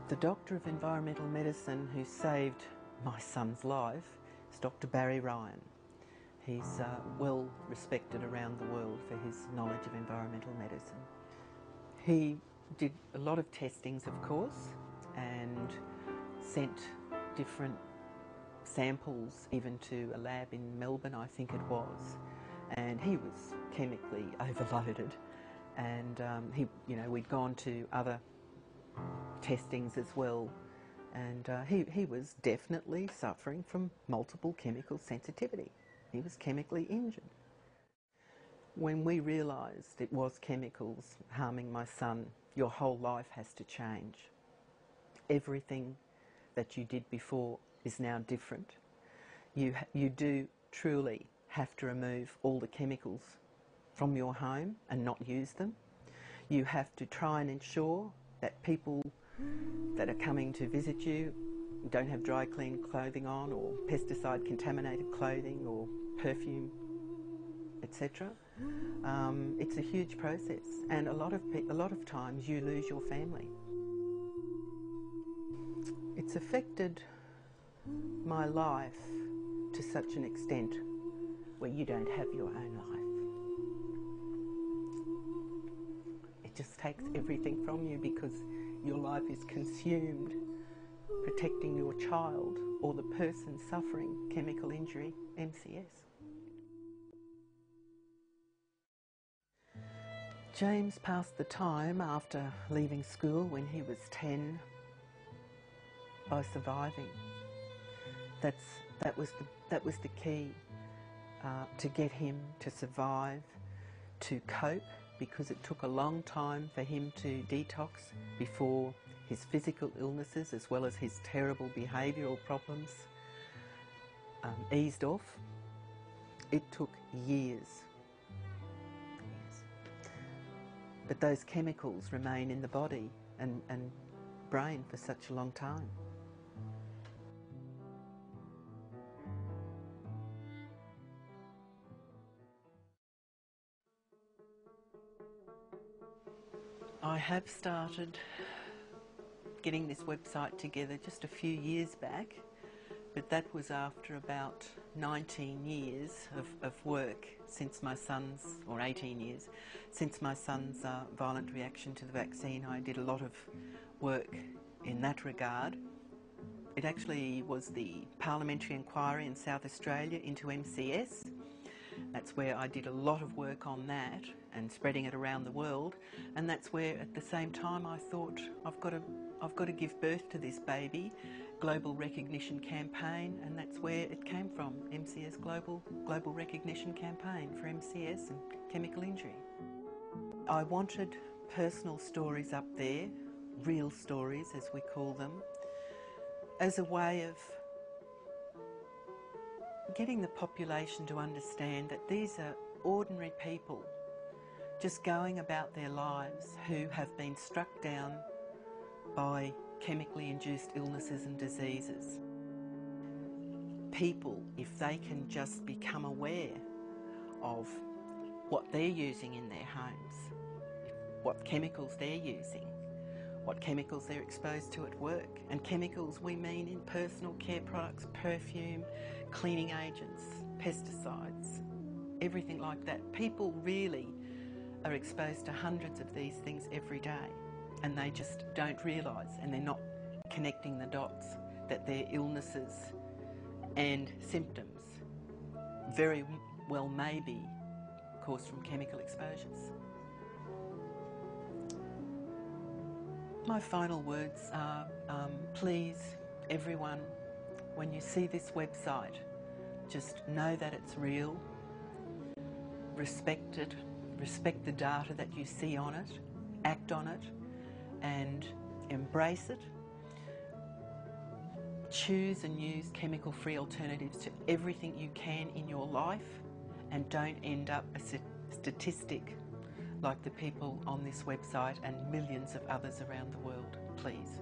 The doctor of environmental medicine who saved my son's life is Dr. Ryan. He's well respected around the world for his knowledge of environmental medicine. He did a lot of testings, of course, and sent different samples even to a lab in Melbourne, I think it was, and he was chemically overloaded. And we'd gone to other testings as well, and he was definitely suffering from multiple chemical sensitivity. He was chemically injured. When we realised it was chemicals harming my son, your whole life has to change. Everything that you did before is now different. You do truly have to remove all the chemicals from your home and not use them. You have to try and ensure that people that are coming to visit you don't have dry clean clothing on, or pesticide contaminated clothing, or perfume, etc. It's a huge process, and a lot of times you lose your family. It's affected my life to such an extent where you don't have your own life. It just takes everything from you because your life is consumed protecting your child or the person suffering chemical injury, MCS. James passed the time after leaving school when he was 10 by surviving. That was the key to get him to survive, to cope, because it took a long time for him to detox before his physical illnesses as well as his terrible behavioural problems eased off. It took years. But those chemicals remain in the body and brain for such a long time. I have started getting this website together just a few years back, but that was after about 19 years of work since my son's, or 18 years, since my son's violent reaction to the vaccine. I did a lot of work in that regard. It actually was the parliamentary inquiry in South Australia into MCS. That's where I did a lot of work on that and spreading it around the world, and that's where at the same time I thought I've got to give birth to this baby, global recognition campaign, and that's where it came from, MCS global recognition campaign for MCS and chemical injury. I wanted personal stories up there, real stories as we call them, as a way of getting the population to understand that these are ordinary people just going about their lives who have been struck down by chemically induced illnesses and diseases. People, if they can just become aware of what they're using in their homes, what chemicals they're using, what chemicals they're exposed to at work. And chemicals we mean in personal care products, perfume, cleaning agents, pesticides, everything like that. People really are exposed to hundreds of these things every day, and they just don't realise, and they're not connecting the dots, that their illnesses and symptoms very well may be caused from chemical exposures. My final words are, please, everyone, when you see this website, just know that it's real, respect it, respect the data that you see on it, act on it, and embrace it. Choose and use chemical-free alternatives to everything you can in your life, and don't end up a statistic like the people on this website and millions of others around the world, please.